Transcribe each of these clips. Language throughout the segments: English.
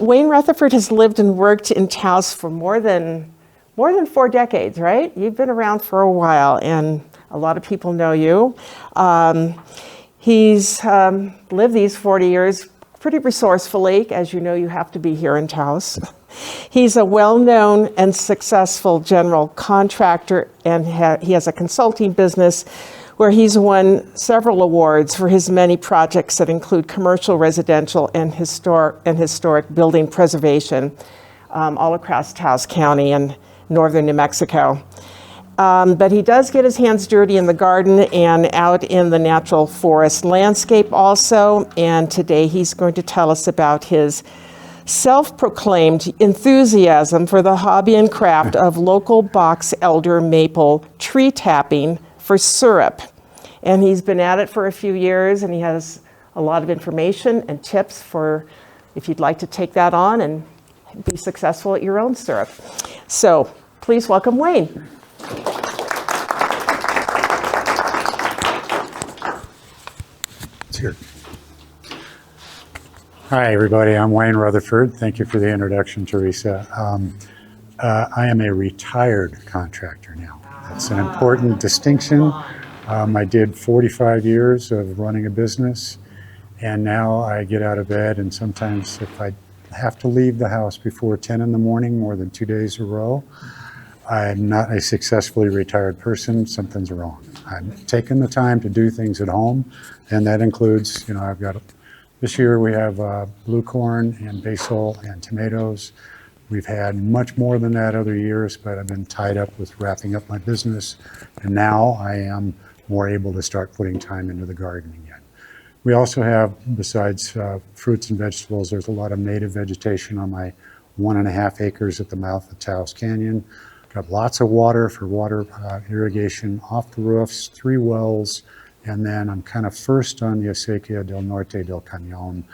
Wayne Rutherford has lived and worked in Taos for more than 4 decades, right? You've been around for a while, and a lot of people know you. He's lived these 40 years pretty resourcefully. As you know, you have to be here in Taos. He's a well-known and successful general contractor, and he has a consulting business where he's won several awards for his many projects that include commercial, residential, and historic building preservation all across Taos County and northern New Mexico. But he does get his hands dirty in the garden and out in the natural forest landscape also. And today he's going to tell us about his self-proclaimed enthusiasm for the hobby and craft of local box elder maple tree tapping for syrup. And he's been at it for a few years, and he has a lot of information and tips for if you'd like to take that on and be successful at your own syrup. So please welcome Wayne. It's here. Hi, everybody. I'm Wayne Rutherford. Thank you for the introduction, Teresa. I am a retired contractor now. That's an important distinction. I did 45 years of running a business, and now I get out of bed, and sometimes if I have to leave the house before 10 in the morning more than 2 days in a row, I'm not a successfully retired person. Something's wrong. I'm taking the time to do things at home, and that includes, I've got this year we have blue corn and basil and tomatoes. We've had much more than that other years, but I've been tied up with wrapping up my business, and now I am more able to start putting time into the garden again. We also have, besides fruits and vegetables, there's a lot of native vegetation on my 1.5 acres at the mouth of Taos Canyon. Got lots of water for water irrigation off the roofs, 3 wells, and then I'm kind of first on the Acequia del Norte del Cañon.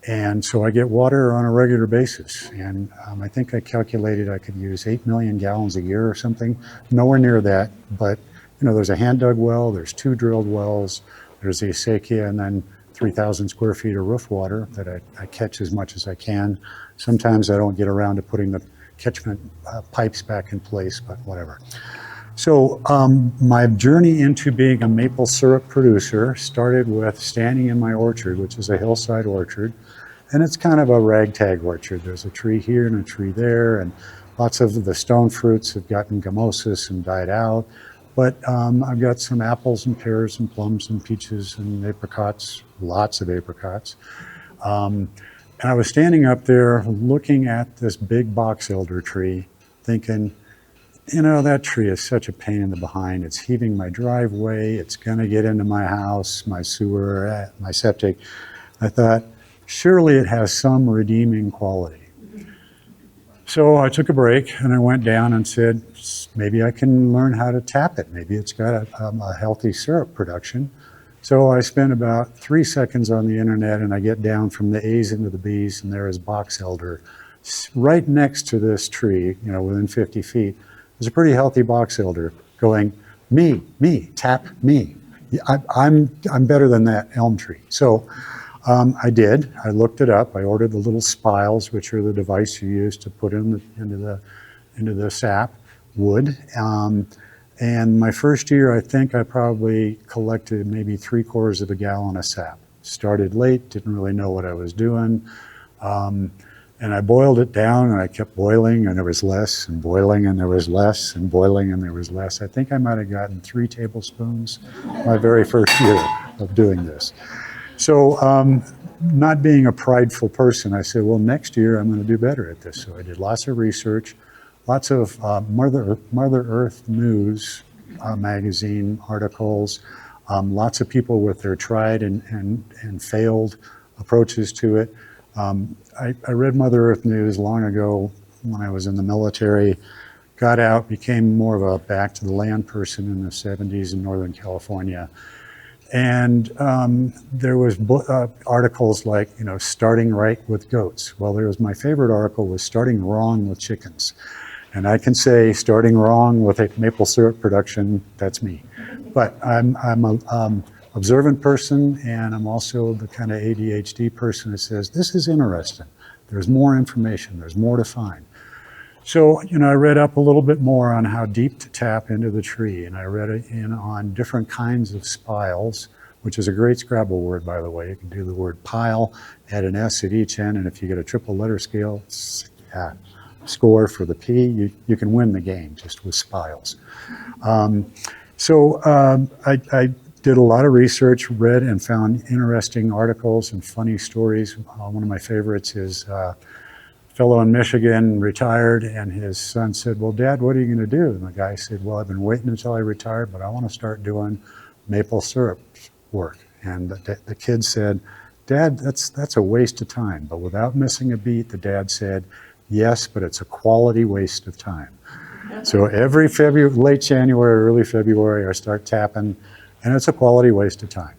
And so I get water on a regular basis. And I think I calculated I could use 8 million gallons a year or something. Nowhere near that, but there's a hand dug well, there's 2 drilled wells, there's the Acequia, and then 3,000 square feet of roof water that I catch as much as I can. Sometimes I don't get around to putting the catchment pipes back in place, but whatever. So my journey into being a maple syrup producer started with standing in my orchard, which is a hillside orchard, and it's kind of a ragtag orchard. There's a tree here and a tree there, and lots of the stone fruits have gotten gamosis and died out. But I've got some apples and pears and plums and peaches and apricots, lots of apricots. And I was standing up there looking at this big box elder tree, thinking, that tree is such a pain in the behind. It's heaving my driveway. It's going to get into my house, my sewer, my septic. I thought, surely it has some redeeming quality. So I took a break and I went down and said, maybe I can learn how to tap it. Maybe it's got a healthy syrup production. So I spent about 3 seconds on the internet, and I get down from the A's into the B's, and there is box elder right next to this tree, within 50 feet. There's a pretty healthy box elder going, me, tap me. I'm better than that elm tree. So I did. I looked it up. I ordered the little spiles, which are the device you use to put into the sap wood. And my first year, I think I probably collected maybe 3/4 of a gallon of sap. Started late, didn't really know what I was doing. And I boiled it down, and I kept boiling, and there was less, and boiling, and there was less, and boiling, and there was less. I think I might have gotten 3 tablespoons my very first year of doing this. So not being a prideful person, I said, well, next year I'm going to do better at this. So I did lots of research, lots of Mother Earth News magazine articles, lots of people with their tried and failed approaches to it. I read Mother Earth News long ago when I was in the military, got out, became more of a back to the land person in the 70s in Northern California. And there was articles like, starting right with goats. Well, my favorite article was starting wrong with chickens. And I can say starting wrong with a maple syrup production, that's me. But I'm observant person, and I'm also the kind of ADHD person that says, this is interesting. There's more information, there's more to find. So, I read up a little bit more on how deep to tap into the tree, and I read it in on different kinds of spiles, which is a great Scrabble word, by the way. You can do the word pile, add an S at each end, and if you get a triple letter scale, score for the P, you can win the game just with spiles. I did a lot of research, read and found interesting articles and funny stories. One of my favorites is a fellow in Michigan retired, and his son said, well, Dad, what are you going to do? And the guy said, well, I've been waiting until I retire, but I want to start doing maple syrup work. And the kid said, Dad, that's a waste of time. But without missing a beat, the dad said, yes, but it's a quality waste of time. So every late January, early February, I start tapping, and it's a quality waste of time.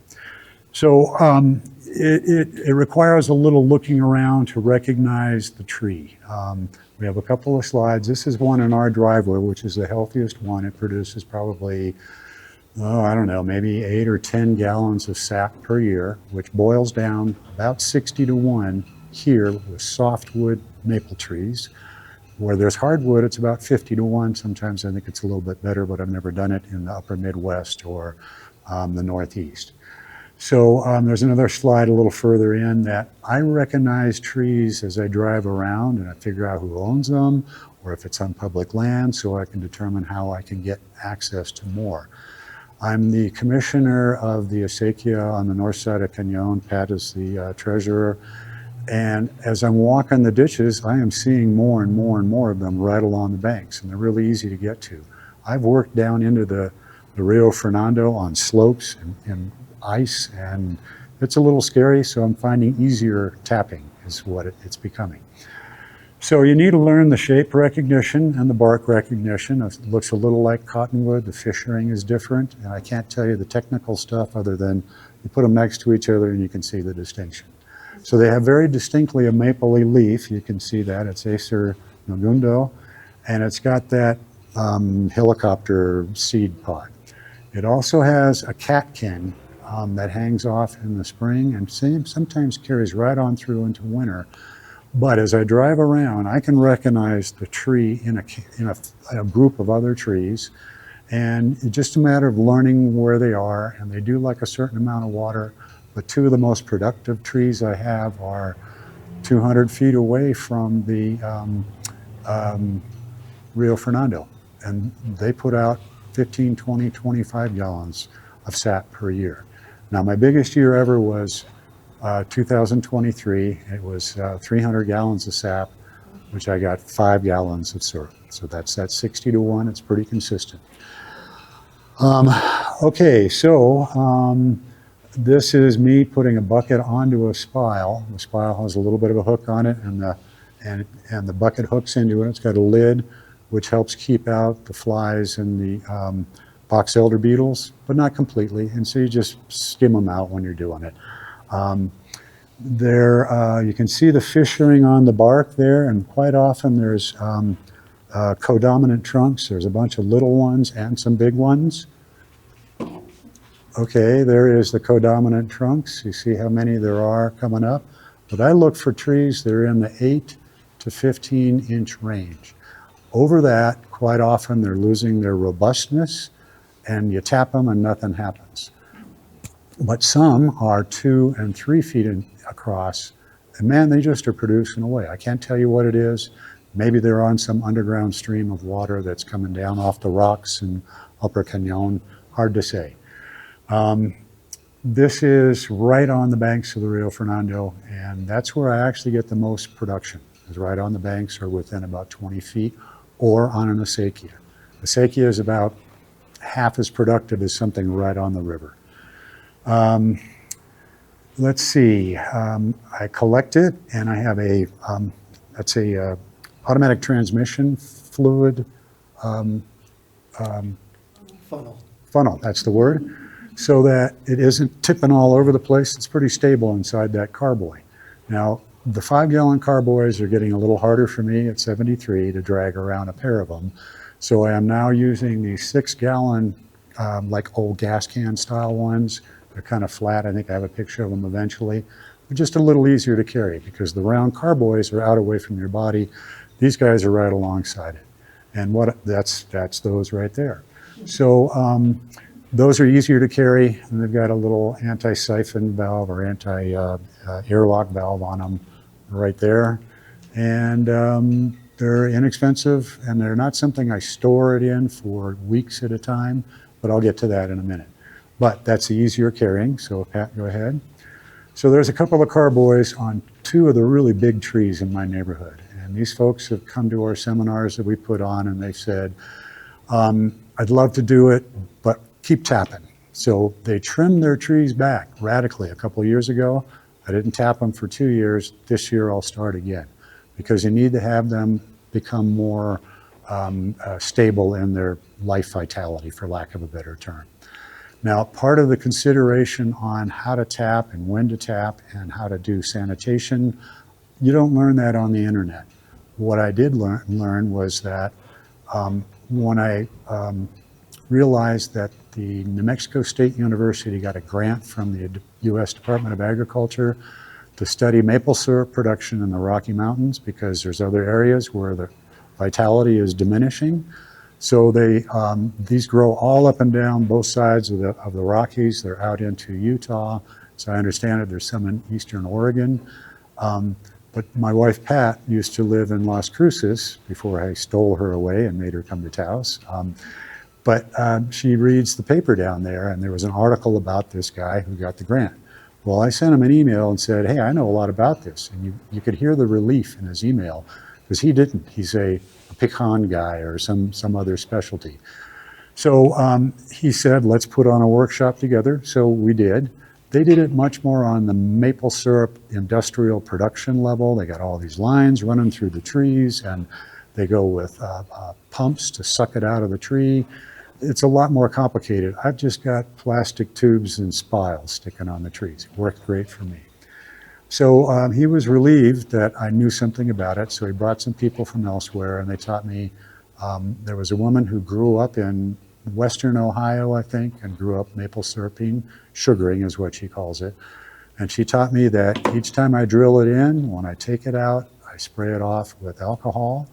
So it requires a little looking around to recognize the tree. We have a couple of slides. This is one in our driveway, which is the healthiest one. It produces probably, I don't know, maybe 8 or 10 gallons of sap per year, which boils down about 60 to 1 here with softwood maple trees. Where there's hardwood, it's about 50 to 1. Sometimes I think it's a little bit better, but I've never done it in the upper Midwest or the Northeast. So there's another slide a little further in that I recognize trees as I drive around, and I figure out who owns them or if it's on public land, so I can determine how I can get access to more. I'm the commissioner of the acequia on the north side of Cañon. Pat is the treasurer. And as I'm walking the ditches, I am seeing more and more and more of them right along the banks, and they're really easy to get to. I've worked down into the Rio Fernando on slopes and ice, and it's a little scary, so I'm finding easier tapping is what it's becoming. So you need to learn the shape recognition and the bark recognition. It looks a little like cottonwood. The fissuring is different, and I can't tell you the technical stuff other than you put them next to each other and you can see the distinction. So they have very distinctly a mapley leaf. You can see that. It's Acer nogundo, and it's got that helicopter seed pod. It also has a catkin that hangs off in the spring and sometimes carries right on through into winter. But as I drive around, I can recognize the tree in a group of other trees, and it's just a matter of learning where they are, and they do like a certain amount of water. But two of the most productive trees I have are 200 feet away from the Rio Fernando, and they put out 15, 20, 25 gallons of sap per year. Now, my biggest year ever was 2023. It was 300 gallons of sap, which I got 5 gallons of syrup. So that's 60 to 1. It's pretty consistent. Okay, so this is me putting a bucket onto a spile. The spile has a little bit of a hook on it, and the bucket hooks into it. It's got a lid, which helps keep out the flies and the box elder beetles, but not completely. And so you just skim them out when you're doing it. You can see the fissuring on the bark there, and quite often there's codominant trunks. There's a bunch of little ones and some big ones. Okay, there is the codominant trunks. You see how many there are coming up. But I look for trees that are in the 8 to 15 inch range. Over that, quite often they're losing their robustness, and you tap them and nothing happens. But some are 2 and 3 feet across, and man, they just are producing away. I can't tell you what it is. Maybe they're on some underground stream of water that's coming down off the rocks in Upper Cañon. Hard to say. This is right on the banks of the Rio Fernando, and that's where I actually get the most production, is right on the banks or within about 20 feet, or on an acequia. Acequia is about half as productive as something right on the river. Let's see, I collect it, and I have that's a automatic transmission fluid funnel, that's the word, so that it isn't tipping all over the place. It's pretty stable inside that carboy. Now, the 5 gallon carboys are getting a little harder for me at 73 to drag around a pair of them. So I am now using these 6 gallon, like old gas can style ones They're kind of flat. I think I have a picture of them eventually. They're just a little easier to carry because the round carboys are out away from your body. These guys are right alongside it. And that's those right there. So those are easier to carry, and they've got a little anti-siphon valve or anti-airlock valve on them right there. And they're inexpensive, and they're not something I store it in for weeks at a time, but I'll get to that in a minute. But that's the easier carrying, so Pat, go ahead. So there's a couple of carboys on two of the really big trees in my neighborhood. And these folks have come to our seminars that we put on, and they said, I'd love to do it, but keep tapping. So they trimmed their trees back radically a couple of years ago. I didn't tap them for 2 years. This year I'll start again because you need to have them become more stable in their life vitality, for lack of a better term. Now, part of the consideration on how to tap and when to tap and how to do sanitation, you don't learn that on the internet. What I did learn was that when I realized that the New Mexico State University got a grant from the U.S. Department of Agriculture to study maple syrup production in the Rocky Mountains because there's other areas where the vitality is diminishing. So these grow all up and down both sides of the Rockies. They're out into Utah. So I understand it, there's some in eastern Oregon. But my wife, Pat, used to live in Las Cruces before I stole her away and made her come to Taos. But she reads the paper down there, and there was an article about this guy who got the grant. Well, I sent him an email and said, hey, I know a lot about this. And you could hear the relief in his email, because he didn't. He's a pecan guy or some other specialty. So he said, let's put on a workshop together. So we did. They did it much more on the maple syrup industrial production level. They got all these lines running through the trees, and they go with pumps to suck it out of the tree. It's a lot more complicated. I've just got plastic tubes and spiles sticking on the trees. It worked great for me. So he was relieved that I knew something about it. So he brought some people from elsewhere, and they taught me. There was a woman who grew up in Western Ohio, I think, and grew up maple syruping. Sugaring is what she calls it. And she taught me that each time I drill it in, when I take it out, I spray it off with alcohol.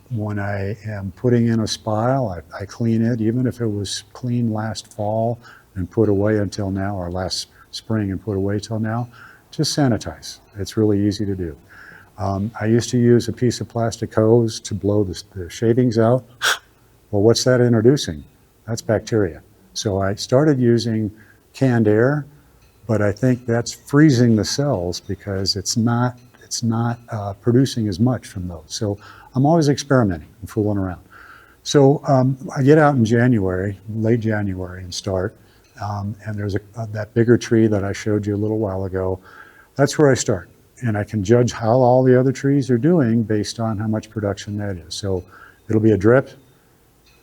When I am putting in a spile, I clean it, even if it was clean last fall and put away until now, or last spring and put away till now, just sanitize. It's really easy to do. I used to use a piece of plastic hose to blow the shavings out. Well, what's that introducing? That's bacteria. So I started using canned air, but I think that's freezing the cells because it's not producing as much from those. So I'm always experimenting and fooling around. So I get out in January, late January, and start. And there's that bigger tree that I showed you a little while ago. That's where I start. And I can judge how all the other trees are doing based on how much production that is. So it'll be a drip,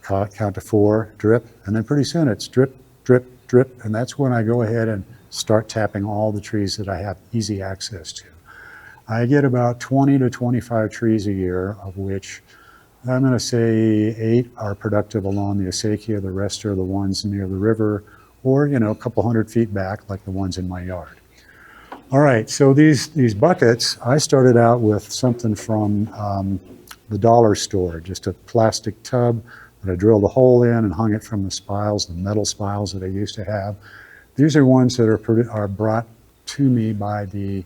count to 4, drip, and then pretty soon it's drip, drip, drip. And that's when I go ahead and start tapping all the trees that I have easy access to. I get about 20 to 25 trees a year, of which I'm going to say 8 are productive along the acequia. The rest are the ones near the river or, a couple 100 feet back, like the ones in my yard. All right, so these buckets, I started out with something from the dollar store, just a plastic tub that I drilled a hole in and hung it from the spiles, the metal spiles that I used to have. These are ones that are brought to me by the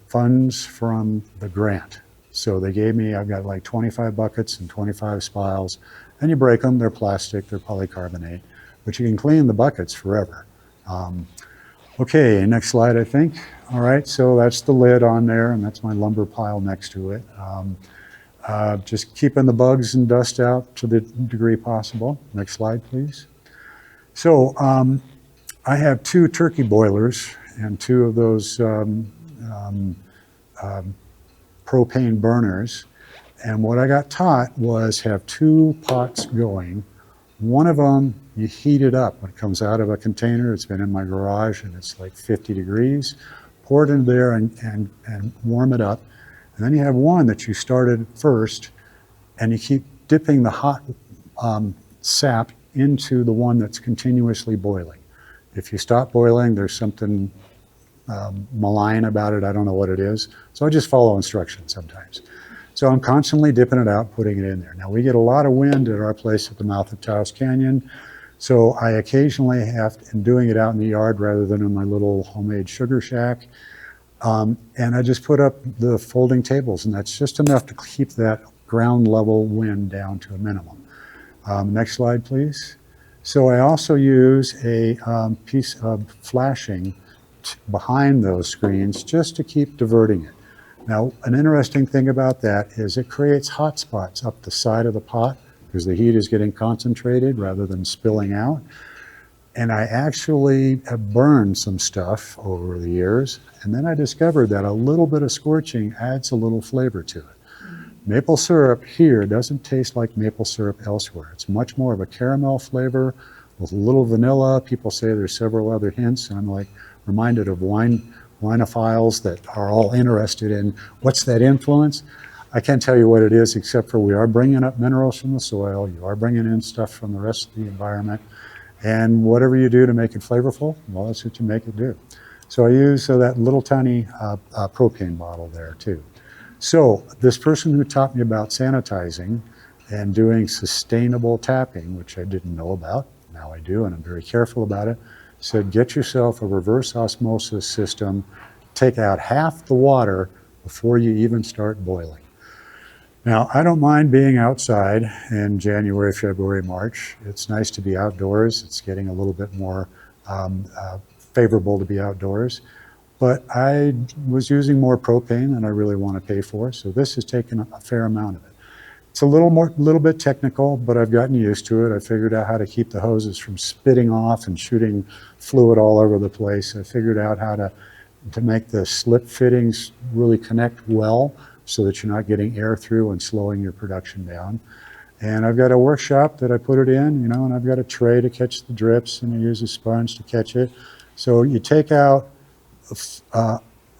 funds from the grant. So they gave me, I've got like 25 buckets and 25 spiles, and you break them, they're plastic, they're polycarbonate, but you can clean the buckets forever. Okay, next slide, I think. All right, so that's the lid on there, and that's my lumber pile next to it. Just keeping the bugs and dust out to the degree possible. Next slide, please. So I have 2 turkey boilers and 2 of those propane burners. And what I got taught was have 2 pots going. One of them, you heat it up when it comes out of a container. It's been in my garage and it's like 50 degrees. Pour it in there and warm it up. And then you have one that you started first, and you keep dipping the hot sap into the one that's continuously boiling. If you stop boiling, there's something malign about it. I don't know what it is. So I just follow instructions sometimes. So I'm constantly dipping it out, putting it in there. Now we get a lot of wind at our place at the mouth of Taos Canyon. So I occasionally am doing it out in the yard rather than in my little homemade sugar shack. And I just put up the folding tables, and that's just enough to keep that ground level wind down to a minimum. Next slide, please. So I also use a piece of flashing behind those screens just to keep diverting it. Now, an interesting thing about that is it creates hot spots up the side of the pot because the heat is getting concentrated rather than spilling out. And I actually have burned some stuff over the years, and then I discovered that a little bit of scorching adds a little flavor to it. Maple syrup here doesn't taste like maple syrup elsewhere. It's much more of a caramel flavor with a little vanilla. People say there's several other hints, and I'm like reminded of winophiles that are all interested in what's that influence. I can't tell you what it is, except for we are bringing up minerals from the soil. You are bringing in stuff from the rest of the environment. And whatever you do to make it flavorful, well, that's what you make it do. So I use that little tiny propane bottle there too. So this person who taught me about sanitizing and doing sustainable tapping, which I didn't know about, now I do, and I'm very careful about it, said get yourself a reverse osmosis system, take out half the water before you even start boiling. Now, I don't mind being outside in January, February, March. It's nice to be outdoors. It's getting a little bit more favorable to be outdoors. But I was using more propane than I really want to pay for, so this has taken a fair amount of it. It's a little bit technical, but I've gotten used to it. I figured out how to keep the hoses from spitting off and shooting fluid all over the place. I figured out how to make the slip fittings really connect well so that you're not getting air through and slowing your production down. And I've got a workshop that I put it in, and I've got a tray to catch the drips, and I use a sponge to catch it. So you take out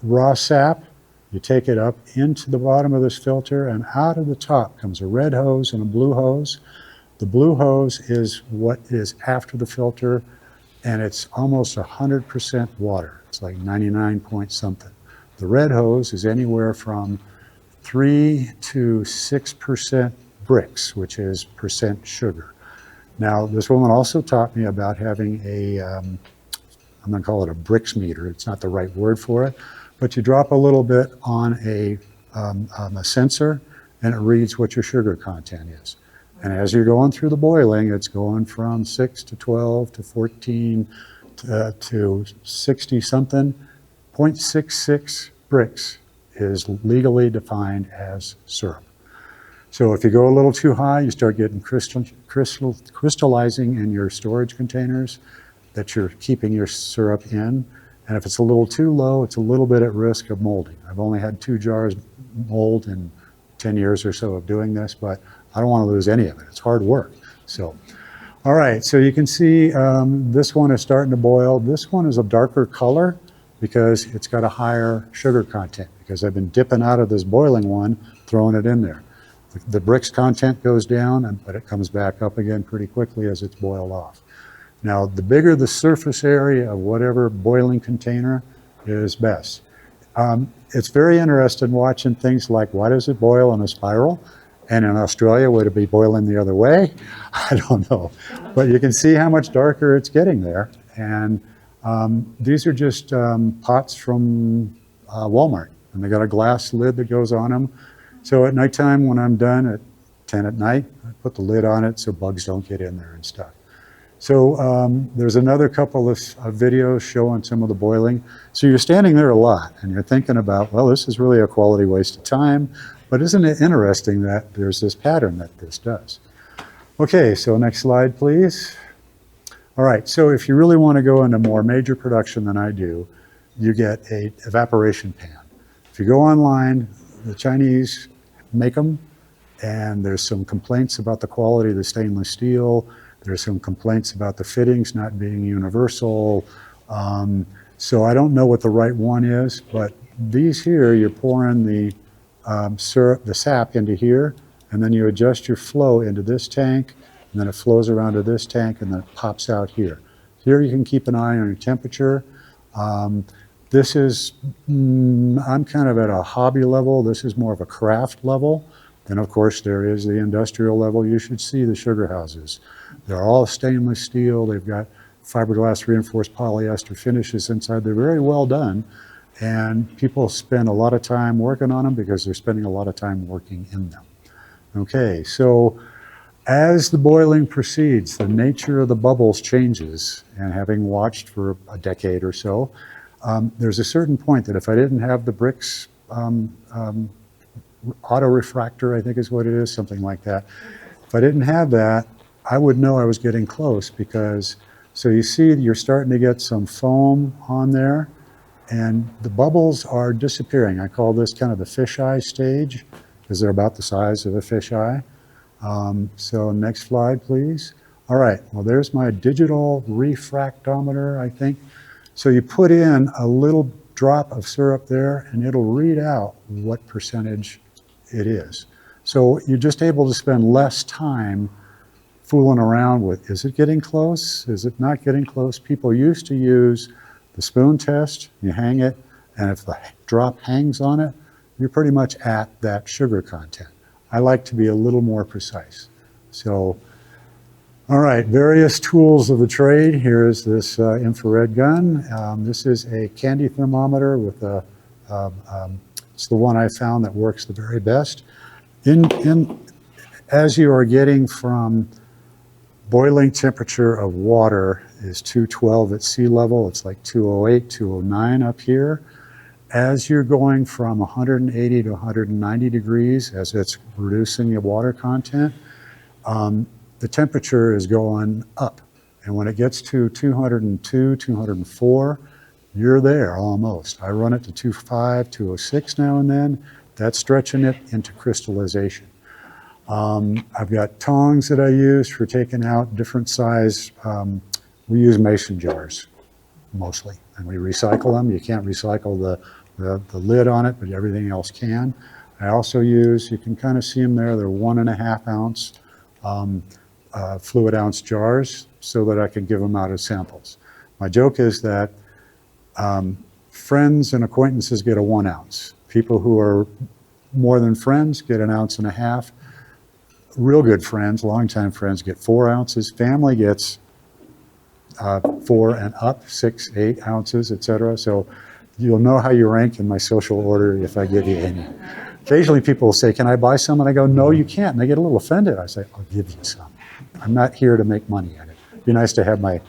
raw sap, you take it up into the bottom of this filter, and out of the top comes a red hose and a blue hose. The blue hose is what is after the filter, and it's almost 100% water. It's like 99 point something. The red hose is anywhere from 3 to 6% bricks, which is percent sugar. Now, this woman also taught me about having I'm going to call it a bricks meter. It's not the right word for it, but you drop a little bit on a sensor, and it reads what your sugar content is. And as you're going through the boiling, it's going from 6 to 12 to 14 to 60 something. 0.66 bricks is legally defined as syrup. So if you go a little too high, you start getting crystallizing in your storage containers that you're keeping your syrup in. And if it's a little too low, it's a little bit at risk of molding. I've only had 2 jars mold in 10 years or so of doing this, but I don't want to lose any of it. It's hard work. So, all right, so you can see this one is starting to boil. This one is a darker color because it's got a higher sugar content, because I've been dipping out of this boiling one, throwing it in there. The bricks content goes down, but it comes back up again pretty quickly as it's boiled off. Now, the bigger the surface area of whatever boiling container is best. It's very interesting watching things like, why does it boil in a spiral? And in Australia, would it be boiling the other way? I don't know. But you can see how much darker it's getting there. And these are just pots from Walmart. And they got a glass lid that goes on them. So at nighttime, when I'm done at 10 at night, I put the lid on it so bugs don't get in there and stuff. So there's another couple of videos showing some of the boiling. So you're standing there a lot and you're thinking about, well, this is really a quality waste of time, but isn't it interesting that there's this pattern that this does? Okay, so next slide, please. All right, so if you really want to go into more major production than I do, you get a evaporation pan. If you go online, the Chinese make them, and there's some complaints about the quality of the stainless steel. There's some complaints about the fittings not being universal. So I don't know what the right one is, but these here, you're pouring the syrup, the sap into here, and then you adjust your flow into this tank, and then it flows around to this tank, and then it pops out here. Here you can keep an eye on your temperature. This is, I'm kind of at a hobby level. This is more of a craft level. Then of course there is the industrial level. You should see the sugar houses. They're all stainless steel. They've got fiberglass reinforced polyester finishes inside. They're very well done. And people spend a lot of time working on them because they're spending a lot of time working in them. Okay, so as the boiling proceeds, the nature of the bubbles changes. And having watched for a decade or so, there's a certain point that if I didn't have the bricks auto refractor, I think is what it is, something like that. If I didn't have that, I would know I was getting close because, so you see you're starting to get some foam on there and the bubbles are disappearing. I call this kind of the fisheye stage because they're about the size of a fisheye. So next slide, please. All right, well, there's my digital refractometer, I think. So you put in a little drop of syrup there and it'll read out what percentage it is. So you're just able to spend less time fooling around with, is it getting close? Is it not getting close? People used to use the spoon test. You hang it, and if the drop hangs on it, you're pretty much at that sugar content. I like to be a little more precise. So, all right, various tools of the trade. Here's this infrared gun. This is a candy thermometer with a, it's the one I found that works the very best. As you are getting from boiling temperature of water is 212 at sea level. It's like 208, 209 up here. As you're going from 180 to 190 degrees, as it's reducing the water content, the temperature is going up. And when it gets to 202, 204, you're there almost. I run it to 205, 206 now and then. That's stretching it into crystallization. I've got tongs that I use for taking out different size. We use mason jars mostly, and we recycle them. You can't recycle the lid on it, but everything else can. I also use, you can kind of see them there, they're 1.5 ounce fluid ounce jars so that I can give them out as samples. My joke is that friends and acquaintances get a 1 ounce. People who are more than friends get 1.5 ounces. Real good friends, longtime friends, get 4 ounces. Family gets 4 and up, 6, 8 ounces, etc. So you'll know how you rank in my social order if I give you any. Occasionally people will say, can I buy some? And I go, no, you can't. And they get a little offended. I say, I'll give you some. I'm not here to make money at it. It'd be nice to have my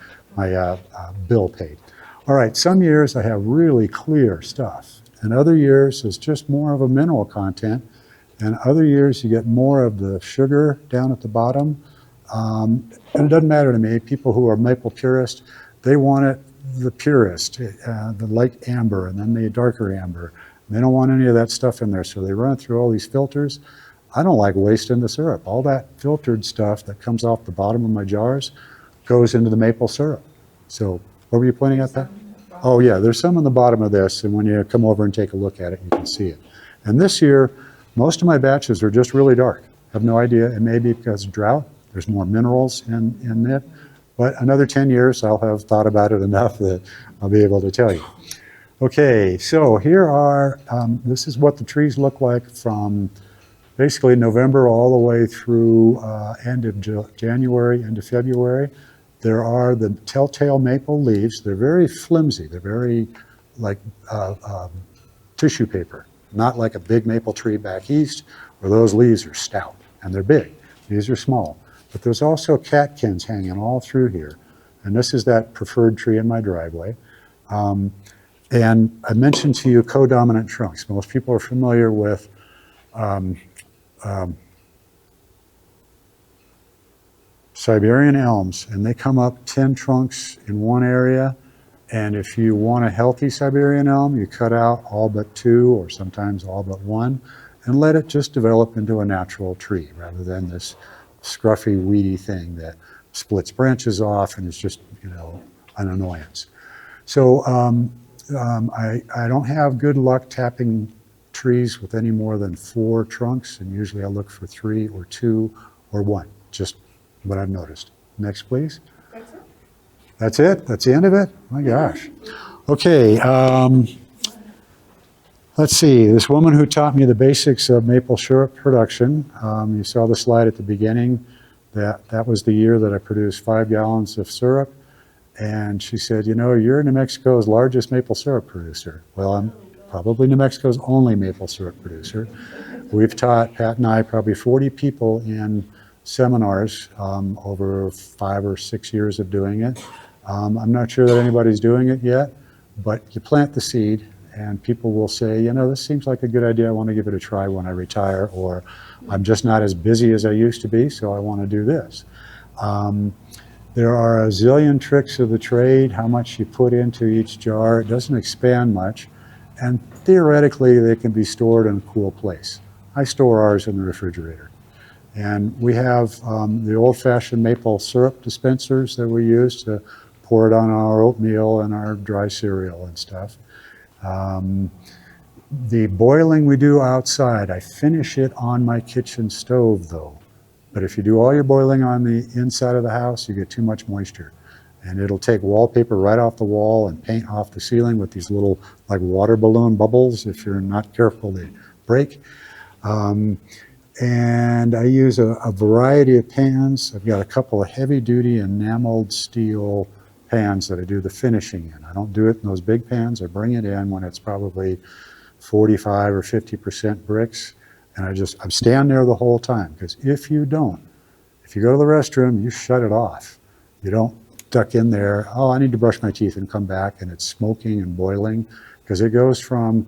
bill paid. All right, some years I have really clear stuff. And other years it's just more of a mineral content. And other years you get more of the sugar down at the bottom. And it doesn't matter to me. People who are maple purists, they want it the purest, the light amber and then the darker amber. They don't want any of that stuff in there, so they run it through all these filters. I don't like wasting the syrup. All that filtered stuff that comes off the bottom of my jars goes into the maple syrup. So what were you pointing at that? Oh yeah, there's some on the bottom of this, and when you come over and take a look at it, you can see it. And this year, most of my batches are just really dark. I have no idea. It may be because of drought. There's more minerals in it. But another 10 years, I'll have thought about it enough that I'll be able to tell you. Okay, so here are, this is what the trees look like from basically November all the way through end of January, end of February. There are the telltale maple leaves. They're very flimsy. They're very like tissue paper. Not like a big maple tree back east where those leaves are stout and they're big. These are small. But there's also catkins hanging all through here. And this is that preferred tree in my driveway. And I mentioned to you codominant trunks. Most people are familiar with Siberian elms, and they come up 10 trunks in one area. And if you want a healthy Siberian elm, you cut out all but 2 or sometimes all but 1 and let it just develop into a natural tree rather than this scruffy, weedy thing that splits branches off and is just, you know, an annoyance. So I don't have good luck tapping trees with any more than 4 trunks, and usually I look for 3 or 2 or 1. Just what I've noticed. Next, please. That's it? That's the end of it? My gosh. Okay, let's see. This woman who taught me the basics of maple syrup production, you saw the slide at the beginning. That was the year that I produced 5 gallons of syrup. And she said, you know, you're New Mexico's largest maple syrup producer. Well, I'm probably New Mexico's only maple syrup producer. We've taught, Pat and I, probably 40 people in seminars over 5 or 6 years of doing it. I'm not sure that anybody's doing it yet, but you plant the seed and people will say, you know, this seems like a good idea. I want to give it a try when I retire, or I'm just not as busy as I used to be, so I want to do this. There are a zillion tricks of the trade, how much you put into each jar. It doesn't expand much, and theoretically they can be stored in a cool place. I store ours in the refrigerator. And we have the old-fashioned maple syrup dispensers that we use to pour it on our oatmeal and our dry cereal and stuff. The boiling we do outside, I finish it on my kitchen stove though. But if you do all your boiling on the inside of the house, you get too much moisture. And it'll take wallpaper right off the wall and paint off the ceiling with these little like water balloon bubbles. If you're not careful, they break. And I use a variety of pans. I've got a couple of heavy-duty enameled steel pans that I do the finishing in. I don't do it in those big pans. I bring it in when it's probably 45 or 50% bricks. And I'm standing there the whole time, because if you go to the restroom, you shut it off. You don't duck in there, oh, I need to brush my teeth and come back, and it's smoking and boiling, because it goes from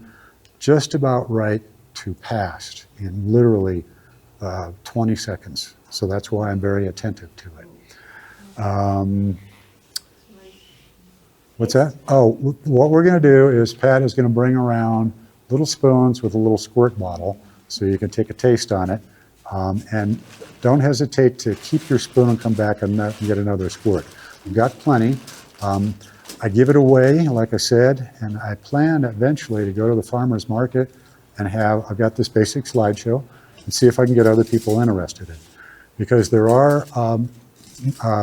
just about right to past in literally 20 seconds. So that's why I'm very attentive to it. What's that? Oh, what we're going to do is Pat is going to bring around little spoons with a little squirt bottle so you can take a taste on it. And don't hesitate to keep your spoon and come back and get another squirt. We've got plenty. I give it away, like I said, and I plan eventually to go to the farmer's market and I've got this basic slideshow and see if I can get other people interested in it. Because there are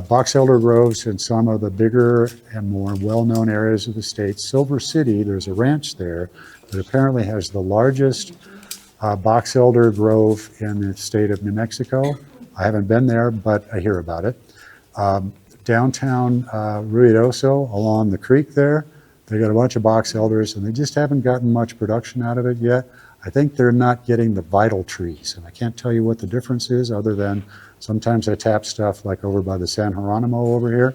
box elder groves in some of the bigger and more well-known areas of the state. Silver City, there's a ranch there that apparently has the largest box elder grove in the state of New Mexico. I haven't been there, but I hear about it. Downtown Ruidoso, along the creek there, they got a bunch of box elders, and they just haven't gotten much production out of it yet. I think they're not getting the vital trees, and I can't tell you what the difference is, other than sometimes I tap stuff like over by the San Jeronimo over here.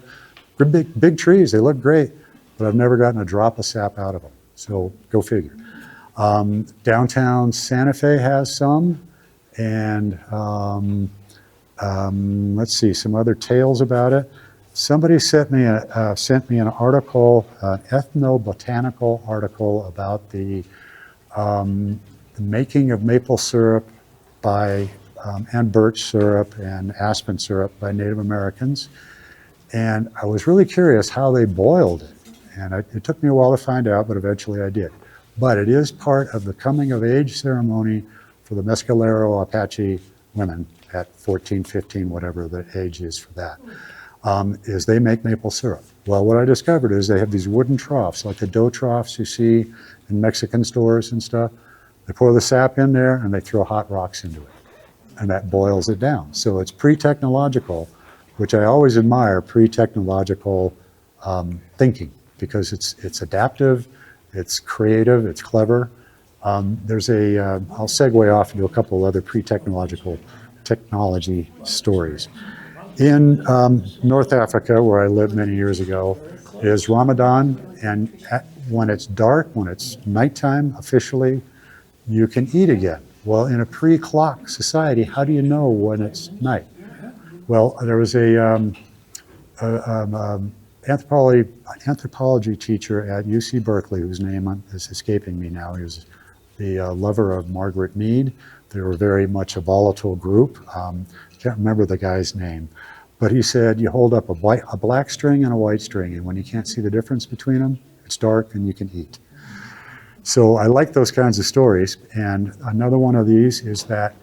They're big trees, they look great, but I've never gotten a drop of sap out of them, so go figure. Downtown Santa Fe has some, and let's see, some other tales about it. Somebody sent me an article, an ethnobotanical article about the making of maple syrup and birch syrup and aspen syrup by Native Americans. And I was really curious how they boiled it. And it took me a while to find out, but eventually I did. But it is part of the coming of age ceremony for the Mescalero Apache women at 14, 15, whatever the age is for that, is they make maple syrup. Well, what I discovered is they have these wooden troughs, like the dough troughs you see in Mexican stores and stuff. They pour the sap in there and they throw hot rocks into it. And that boils it down. So it's pre-technological, which I always admire, pre-technological thinking, because it's adaptive, it's creative, it's clever. I'll segue off into a couple of other pre-technological technology stories. In North Africa, where I lived many years ago, is Ramadan, and when it's dark, when it's nighttime officially, you can eat again. Well, in a pre-clock society, how do you know when it's night? Well, there was a anthropology teacher at UC Berkeley, whose name is escaping me now. He was the lover of Margaret Mead. They were very much a volatile group. Can't remember the guy's name, but he said you hold up a black string and a white string, and when you can't see the difference between them, it's dark and you can eat. So I like those kinds of stories. And another one of these is that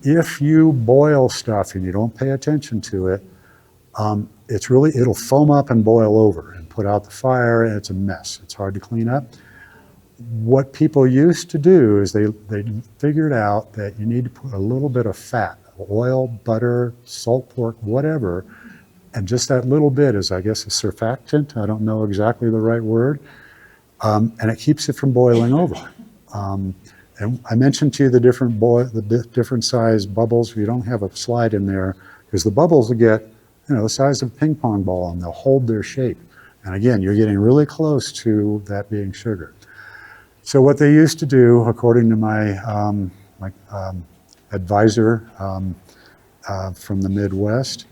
if you boil stuff and you don't pay attention to it, it'll foam up and boil over and put out the fire, and it's a mess. It's hard to clean up. What people used to do is they figured out that you need to put a little bit of fat, oil, butter, salt pork, whatever, and just that little bit is, I guess, a surfactant. I don't know exactly the right word. And it keeps it from boiling over. And I mentioned to you the different size bubbles. You don't have a slide in there because the bubbles will get, the size of a ping pong ball, and they'll hold their shape. And again, you're getting really close to that being sugar. So what they used to do, according to my advisor from the Midwest,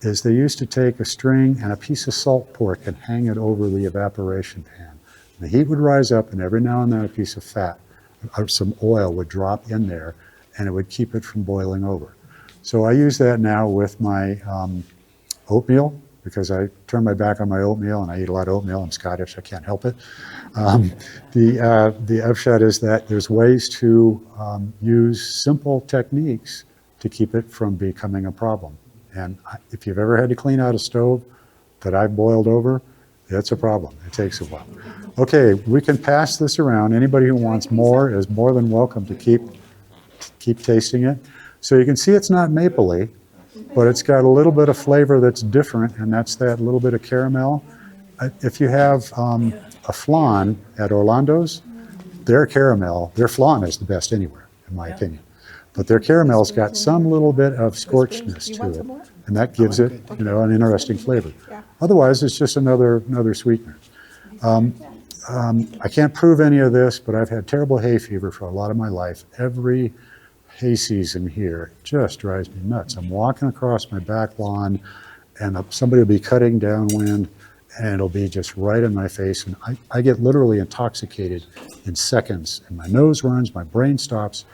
is they used to take a string and a piece of salt pork and hang it over the evaporation pan. The heat would rise up, and every now and then a piece of fat or some oil would drop in there, and it would keep it from boiling over. So I use that now with my oatmeal, because I turn my back on my oatmeal, and I eat a lot of oatmeal. I'm Scottish, I can't help it. The upshot is that there's ways to use simple techniques to keep it from becoming a problem. And if you've ever had to clean out a stove that I've boiled over, that's a problem. It takes a while. Okay, we can pass this around. Anybody who wants more is more than welcome to keep tasting it. So you can see it's not mapley, but it's got a little bit of flavor that's different, and that's that little bit of caramel. If you have a flan at Orlando's, their flan is the best anywhere, in my opinion. But their caramel's got some little bit of scorchedness to it, and that gives it, an interesting flavor. Otherwise, it's just another sweetener. I can't prove any of this, but I've had terrible hay fever for a lot of my life. Every hay season here just drives me nuts. I'm walking across my back lawn, and somebody will be cutting downwind, and it'll be just right in my face, and I get literally intoxicated in seconds, and my nose runs, my brain stops.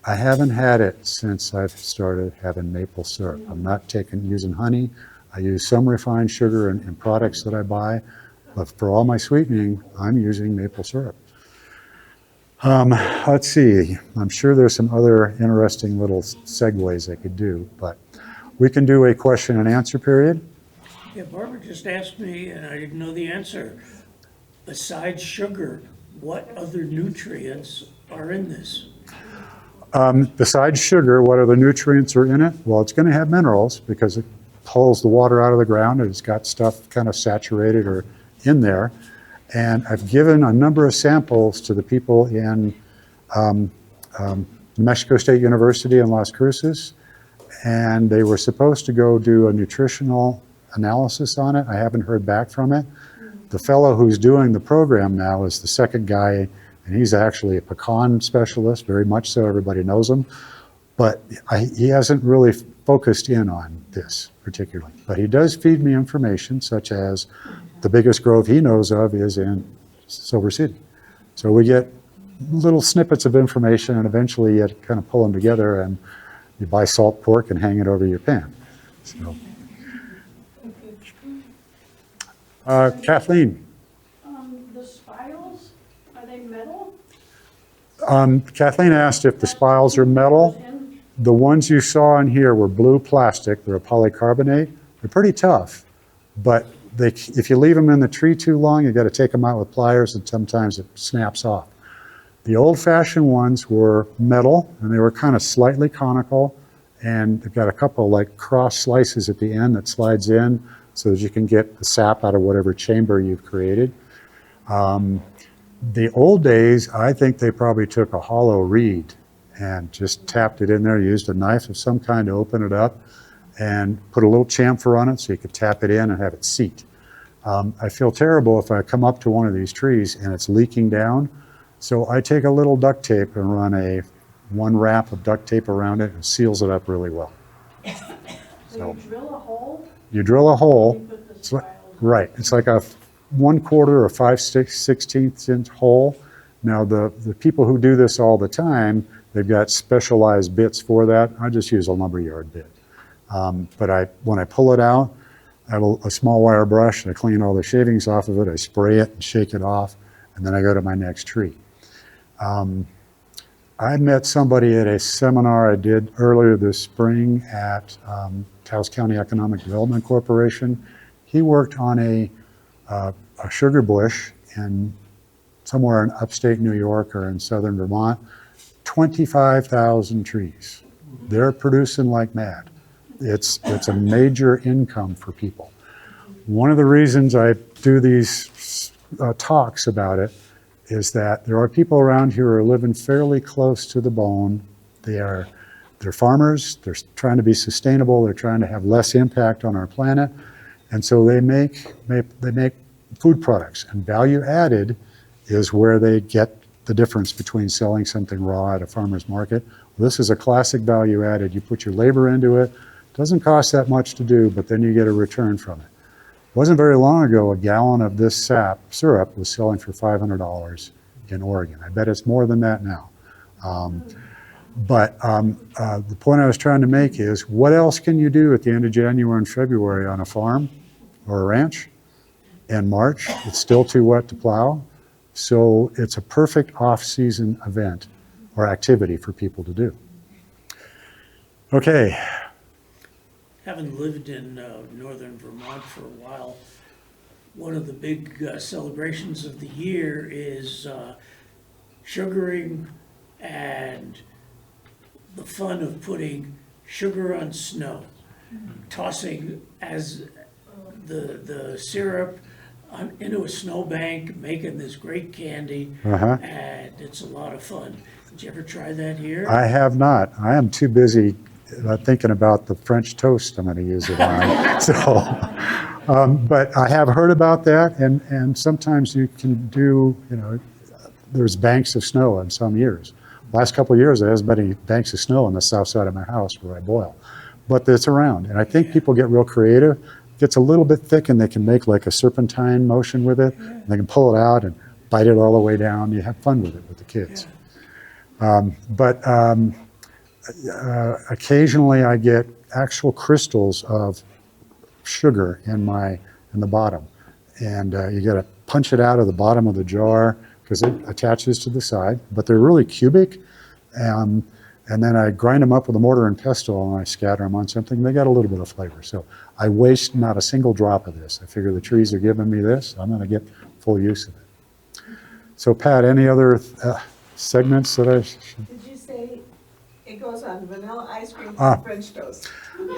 I haven't had it since I've started having maple syrup. I'm not using honey. I use some refined sugar in products that I buy, but for all my sweetening, I'm using maple syrup. Let's see. I'm sure there's some other interesting little segues I could do, but we can do a question and answer period. Yeah, Barbara just asked me, and I didn't know the answer. Besides sugar, what other nutrients are in this? Besides sugar, what other nutrients are in it? Well, it's going to have minerals because it pulls the water out of the ground, and it's got stuff kind of saturated or in there. And I've given a number of samples to the people in New Mexico State University in Las Cruces, and they were supposed to go do a nutritional analysis on it. I haven't heard back from it. The fellow who's doing the program now is the second guy, and he's actually a pecan specialist, very much so, everybody knows him. But he hasn't really focused in on this particularly. But he does feed me information, such as the biggest grove he knows of is in Silver City. So we get little snippets of information, and eventually you kind of pull them together, and you buy salt pork and hang it over your pan. So, Kathleen. The spiles, are they metal? Kathleen asked if the spiles are metal. The ones you saw in here were blue plastic. They're a polycarbonate. They're pretty tough, but if you leave them in the tree too long, you got to take them out with pliers, and sometimes it snaps off. The old-fashioned ones were metal, and they were kind of slightly conical, and they've got a couple like cross slices at the end that slides in so that you can get the sap out of whatever chamber you've created. The old days, I think they probably took a hollow reed and just tapped it in there, used a knife of some kind to open it up, and put a little chamfer on it so you could tap it in and have it seat. I feel terrible if I come up to one of these trees and it's leaking down, so I take a little duct tape and run one wrap of duct tape around it and seals it up really well. So you drill a hole? You drill a hole. You put the It's like, spiles in. right, it's like a 1/4 or 5/16 inch hole. Now the people who do this all the time, they've got specialized bits for that. I just use a lumberyard bit. But when I pull it out, I have a small wire brush, and I clean all the shavings off of it, I spray it and shake it off, and then I go to my next tree. I met somebody at a seminar I did earlier this spring at Taos County Economic Development Corporation. He worked on a sugar bush in somewhere in upstate New York or in southern Vermont, 25,000 trees. They're producing like mad. It's a major income for people. One of the reasons I do these talks about it is that there are people around here who are living fairly close to the bone. They're farmers, they're trying to be sustainable, they're trying to have less impact on our planet, and so they make food products, and value added is where they get the difference between selling something raw at a farmer's market. This is a classic value added. You put your labor into it, doesn't cost that much to do, but then you get a return from it. It wasn't very long ago, a gallon of this syrup was selling for $500 in Oregon. I bet it's more than that now. But the point I was trying to make is, what else can you do at the end of January and February on a farm or a ranch? In March, it's still too wet to plow. So it's a perfect off-season event or activity for people to do. Okay. Having lived in northern Vermont for a while, one of the big celebrations of the year is sugaring and the fun of putting sugar on snow, tossing as the syrup into a snowbank, making this great candy, and it's a lot of fun. Did you ever try that here? I have not. I am too busy thinking about the French toast I'm going to use it on. But I have heard about that, and sometimes you can do, there's banks of snow in some years. Last couple of years, there hasn't been any banks of snow on the south side of my house where I boil. But it's around, and I think people get real creative. It gets a little bit thick, and they can make like a serpentine motion with it. And they can pull it out and bite it all the way down. You have fun with it with the kids. Occasionally I get actual crystals of sugar in the bottom, and you got to punch it out of the bottom of the jar because it attaches to the side, but they're really cubic, and then I grind them up with a mortar and pestle and I scatter them on something. They got a little bit of flavor, so I waste not a single drop of this. I figure the trees are giving me this, I'm going to get full use of it. So Pat, any other segments that I should? Did you say it goes on vanilla ice cream and French toast?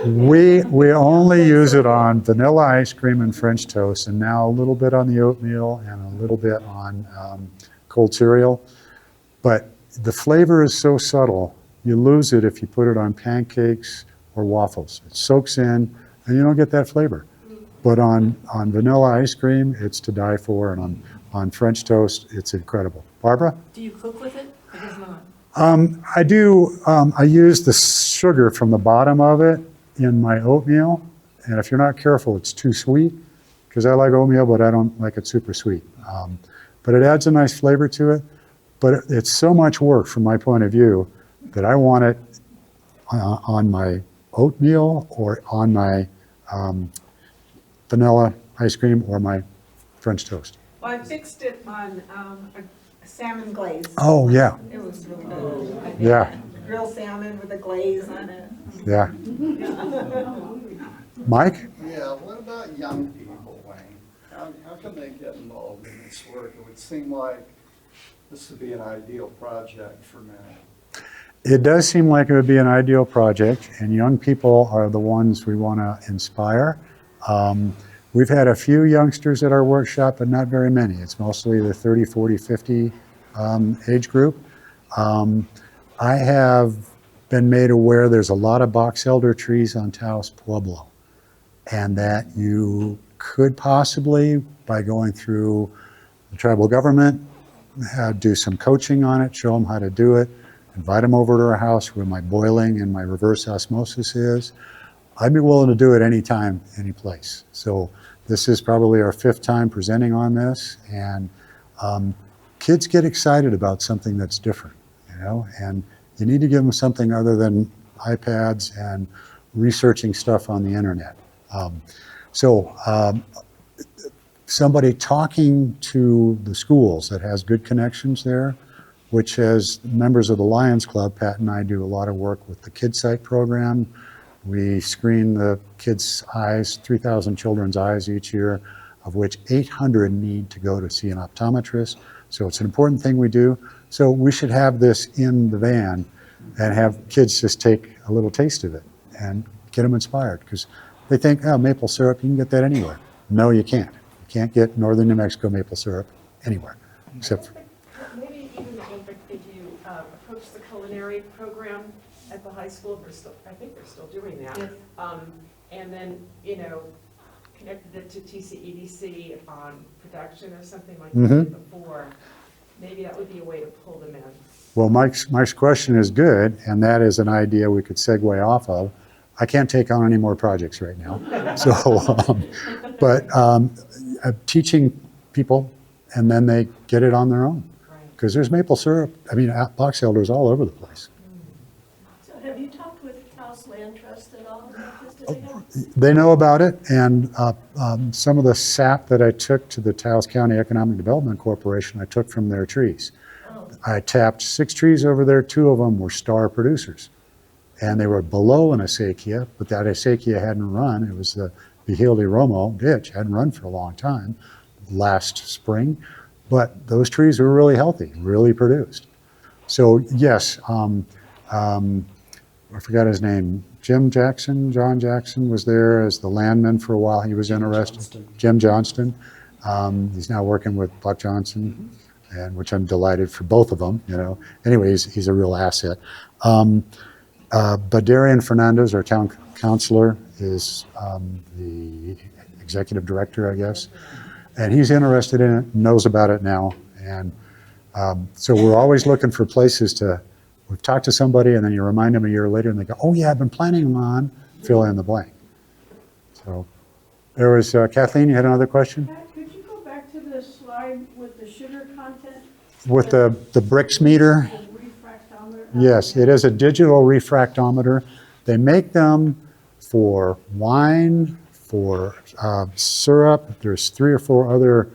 We only use it on vanilla ice cream and French toast, and now a little bit on the oatmeal and a little bit on cold cereal. But the flavor is so subtle, you lose it if you put it on pancakes or waffles. It soaks in, and you don't get that flavor. But on vanilla ice cream, it's to die for, and on French toast, it's incredible. Barbara? Do you cook with it? I guess not. I do. I use the sugar from the bottom of it in my oatmeal, and if you're not careful, it's too sweet, because I like oatmeal, but I don't like it super sweet. But it adds a nice flavor to it, but it's so much work from my point of view that I want it on my oatmeal or on my vanilla ice cream or my French toast. Well, I fixed it on a salmon glaze. Oh, yeah, It was really good. I did yeah, grilled salmon with a glaze on it. yeah. Mike? Yeah, what about young people, Wayne? How can they get involved in this work? It would seem like this would be an ideal project for many. It does seem like it would be an ideal project, and young people are the ones we want to inspire. We've had a few youngsters at our workshop, but not very many. It's mostly the 30, 40, 50 age group. I have been made aware there's a lot of box elder trees on Taos Pueblo, and that you could possibly, by going through the tribal government, do some coaching on it, show them how to do it, invite them over to our house where my boiling and my reverse osmosis is. I'd be willing to do it anytime, any place. So this is probably our 5th time presenting on this, and kids get excited about something that's different, and you need to give them something other than iPads and researching stuff on the internet. Somebody talking to the schools that has good connections there which as members of the Lions Club, Pat and I do a lot of work with the KidSight program. We screen the kids' eyes, 3,000 children's eyes each year, of which 800 need to go to see an optometrist. So it's an important thing we do. So we should have this in the van and have kids just take a little taste of it and get them inspired, because they think, oh, maple syrup, you can get that anywhere. No, you can't. You can't get northern New Mexico maple syrup anywhere, except for, Maybe even if you approach the culinary program at the high school, I think they're still doing that. Yes. And then, connected it to TCEDC on production or something like that Mhm. before. Maybe that would be a way to pull them in. well, Mike's question is good, and that is an idea we could segue off of. I can't take on any more projects right now. So, teaching people, and then they get it on their own. Because there's maple syrup, box elders all over the place. So have you talked with Taos Land Trust at all about this? Do they have? They know about it, and some of the sap that I took to the Taos County Economic Development Corporation, I took from their trees. I tapped 6 trees over there, 2 of them were star producers. And they were below an acequia, but that acequia hadn't run. It was the Vigil de Romo ditch, hadn't run for a long time, last spring. But those trees were really healthy, really produced. So yes, I forgot his name, John Jackson was there as the landman for a while. He was interested. Jim Johnston. He's now working with Buck Johnson, and which I'm delighted for both of them. Anyway, he's a real asset. But Darian Fernandez, our town councilor, is the executive director, I guess, and he's interested in it, knows about it now, and so we're always looking for places to. We've talked to somebody, and then you remind them a year later, and they go, "Oh yeah, I've been planning on fill in the blank." So there was Kathleen. You had another question Pat, could you go back to the slide with the sugar content? with the bricks meter. The refractometer? Yes, it is a digital refractometer. They make them for wine, for syrup. There's 3 or 4 other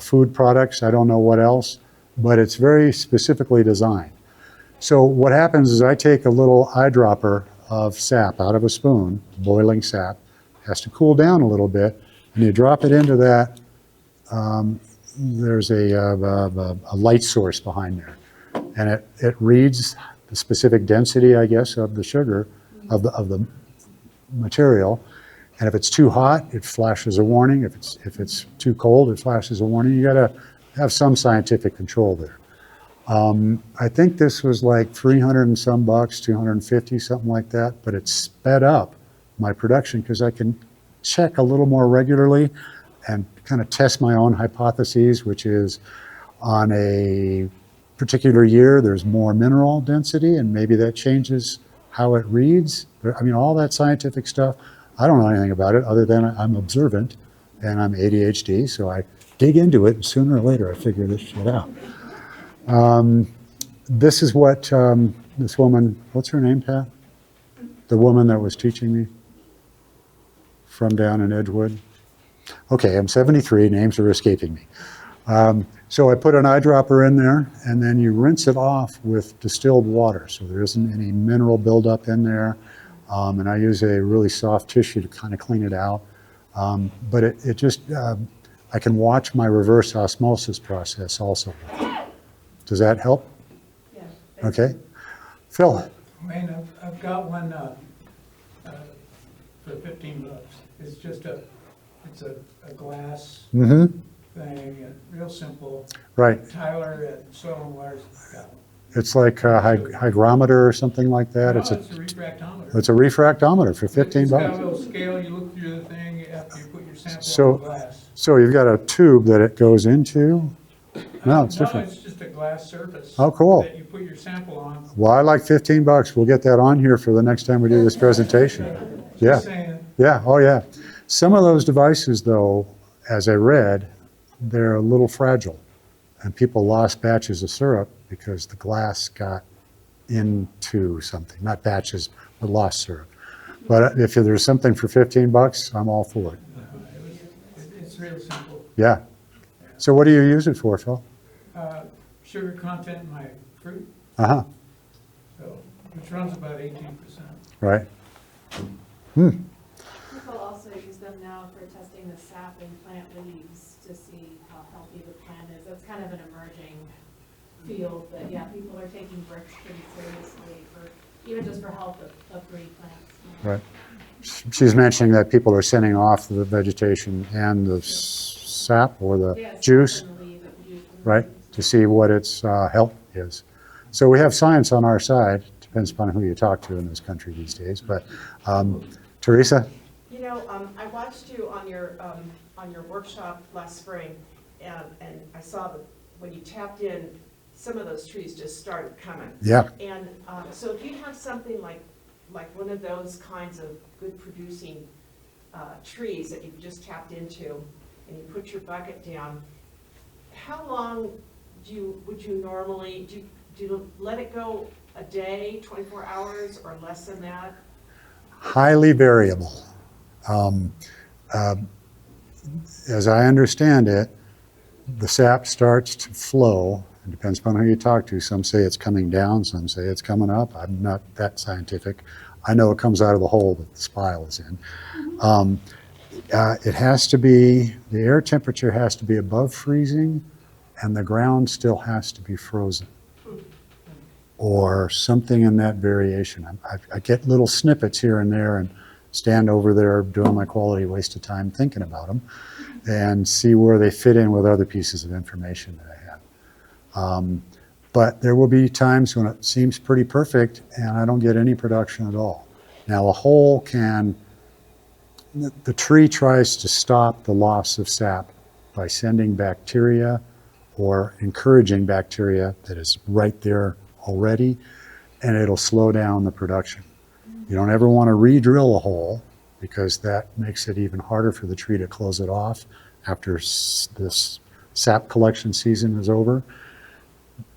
food products. I don't know what else, but it's very specifically designed. So what happens is I take a little eyedropper of sap out of a spoon, boiling sap, has to cool down a little bit, and you drop it into that. There's a light source behind there, and it reads the specific density, I guess, of the sugar, of the material. And if it's too hot, it flashes a warning. If it's too cold, it flashes a warning. You got to have some scientific control there. I think this was like 300 and some bucks, 250, something like that. But it sped up my production because I can check a little more regularly and kind of test my own hypotheses, which is on a particular year, there's more mineral density, and maybe that changes how it reads. All that scientific stuff. I don't know anything about it other than I'm observant and I'm ADHD, so I dig into it, and sooner or later I figure this shit out. This is what this woman, what's her name, Pat? The woman that was teaching me from down in Edgewood. Okay, I'm 73, names are escaping me. So I put an eyedropper in there, and then you rinse it off with distilled water, so there isn't any mineral buildup in there. And I use a really soft tissue to kind of clean it out. But it just, I can watch my reverse osmosis process also. Does that help? Yes. Okay. Phil? Wayne, I've got one for 15 bucks. It's just a glass Mm-hmm. thing, real simple. Right. Tyler at Soil and Water's got one. It's like a hygrometer or something like that. No, It's it's a refractometer. a refractometer for 15 It's got bucks. a little scale, you look through the thing after you put your sample So- on the glass. So you've got a tube that it goes into? No, it's different. No, it's just a glass surface. Oh, cool. That you put your sample on. Well, I like 15 bucks. We'll get that on here for the next time we do this presentation. Yeah. Just saying. Yeah, oh yeah. Some of those devices, though, as I read, they're a little fragile. And people lost batches of syrup because the glass got into something. Not batches, but lost syrup. But if there's something for 15 bucks, I'm all for it. It's real simple. Yeah. So what do you use it for, Phil? sugar content in my fruit, Uh-huh, so, which runs about 18%. right. People also use them now for testing the sap in plant leaves to see how healthy the plant is. That's kind of an emerging field, but yeah, people are taking bricks pretty seriously for, even just for health of green plants. Right. She's mentioning that people are sending off the vegetation and the sap or the Yeah, sap juice, in the leaf, juice in the right, leaves. to see what its health is. So we have science on our side. Depends upon who you talk to in this country these days. But Teresa? You know, I watched you on your workshop last spring, and I saw that when you tapped in, some of those trees just started coming. Yeah. And so if you have something like one of those kinds of good producing trees that you've just tapped into, and you put your bucket down, how long would you normally, do you let it go a day, 24 hours, or less than that? Highly variable. As I understand it, the sap starts to flow. It depends upon who you talk to. Some say it's coming down, some say it's coming up. I'm not that scientific. I know it comes out of the hole that the spile is in. It has to be, the air temperature has to be above freezing, and the ground still has to be frozen, or something in that variation. I get little snippets here and there and stand over there doing my quality waste of time thinking about them and see where they fit in with other pieces of information that I have. But there will be times when it seems pretty perfect and I don't get any production at all. Now a hole can, the tree tries to stop the loss of sap by sending bacteria or encouraging bacteria that is right there already, and it'll slow down the production. You don't ever want to re-drill a hole because that makes it even harder for the tree to close it off after this sap collection season is over.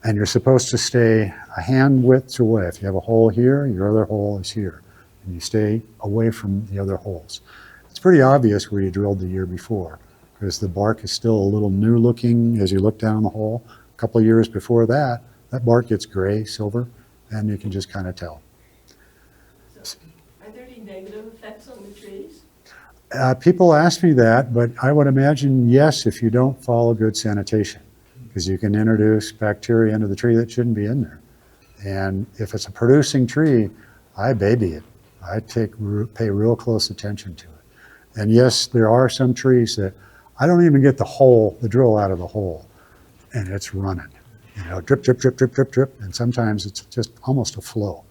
And you're supposed to stay a hand width away. If you have a hole here, your other hole is here, and you stay away from the other holes. It's pretty obvious where you drilled the year before because the bark is still a little new looking as you look down the hole. A couple of years before that, that bark gets gray, silver, and you can just kind of tell. Are there any negative effects on the trees? People ask me that, but I would imagine yes if you don't follow good sanitation, because you can introduce bacteria into the tree that shouldn't be in there. And if it's a producing tree, I baby it. I pay real close attention to it. And yes, there are some trees that I don't even get the drill out of the hole, and it's running. You know, drip, drip, drip, drip, drip, drip, and sometimes it's just almost a flow.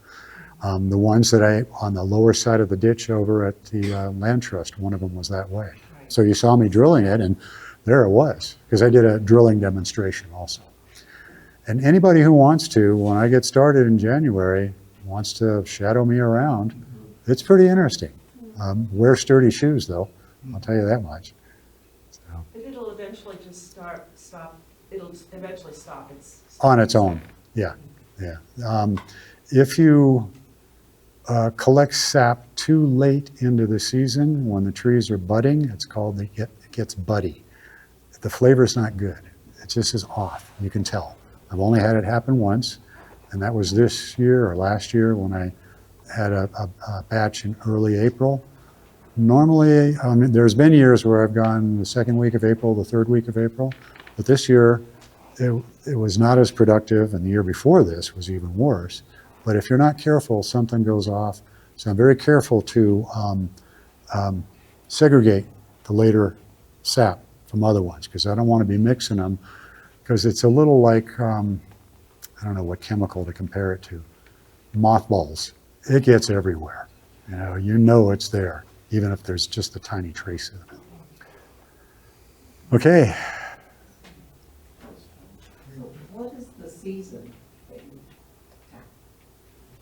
The ones that on the lower side of the ditch over at the Land Trust, one of them was that way. So you saw me drilling it, and there it was, because I did a drilling demonstration also. And anybody who wants to, when I get started in January, wants to shadow me around, it's pretty interesting. Wear sturdy shoes, though, I'll tell you that much. So, But it'll eventually just stop, it'll eventually stop. on its own, yeah, yeah. If you collect sap too late into the season, when the trees are budding, it's called, it gets buddy. The flavor's not good. It just is off. You can tell. I've only had it happen once, and that was this year or last year when I had a batch in early April. Normally, there's been years where I've gone the second week of April, the third week of April, but this year it was not as productive, and the year before this was even worse. But if you're not careful, something goes off. So I'm very careful to segregate the later sap from other ones, because I don't want to be mixing them, because it's a little like, I don't know what chemical to compare it to, mothballs. It gets everywhere. You know it's there, even if there's just a tiny trace of it. Okay. What is the season that you have?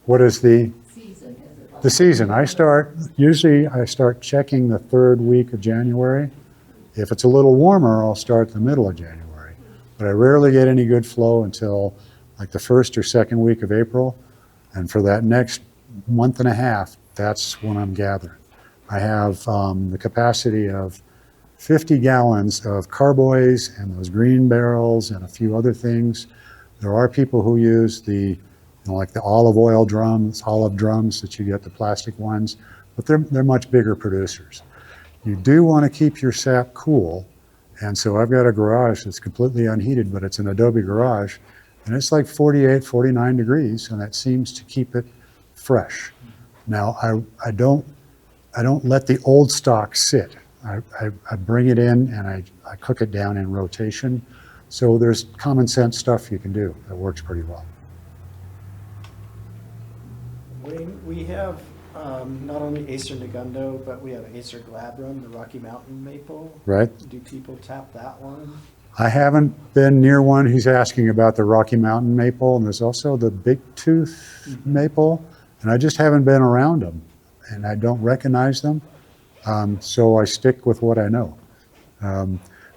What is the Season, is it like? the season? Usually I start checking the third week of January. If it's a little warmer, I'll start the middle of January. But I rarely get any good flow until like the first or second week of April. And for that next month and a half, that's when I'm gathering. I have the capacity of 50 gallons of carboys and those green barrels and a few other things There are people who use like the olive oil drums, olive drums that you get, the plastic ones, but they're much bigger producers. You do want to keep your sap cool, and so I've got a garage that's completely unheated, but it's an adobe garage, and it's like 48, 49 degrees, and that seems to keep it fresh. Now, I don't let the old stock sit. I bring it in and I cook it down in rotation. So there's common sense stuff you can do that works pretty well. We have not only Acer Negundo, but we have Acer Glabrum, the Rocky Mountain maple. Right? Do people tap that one? I haven't been near one. He's asking about the Rocky Mountain maple, and there's also the big tooth maple, and I just haven't been around them, and I don't recognize them. So I stick with what I know.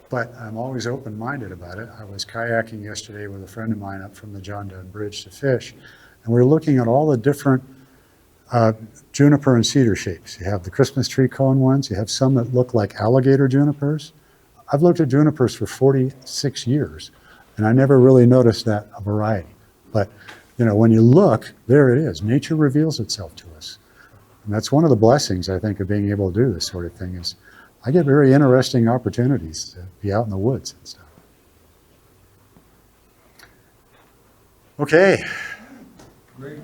But I'm always open-minded about it. I was kayaking yesterday with a friend of mine up from the John Dunn Bridge to fish, and we were looking at all the different juniper and cedar shapes. You have the Christmas tree cone ones. You have some that look like alligator junipers. I've looked at junipers for 46 years, and I never really noticed that a variety. But, you know, when you look, there it is. Nature reveals itself to us. And that's one of the blessings, I think, of being able to do this sort of thing is I get very interesting opportunities to be out in the woods and stuff. Okay. Great.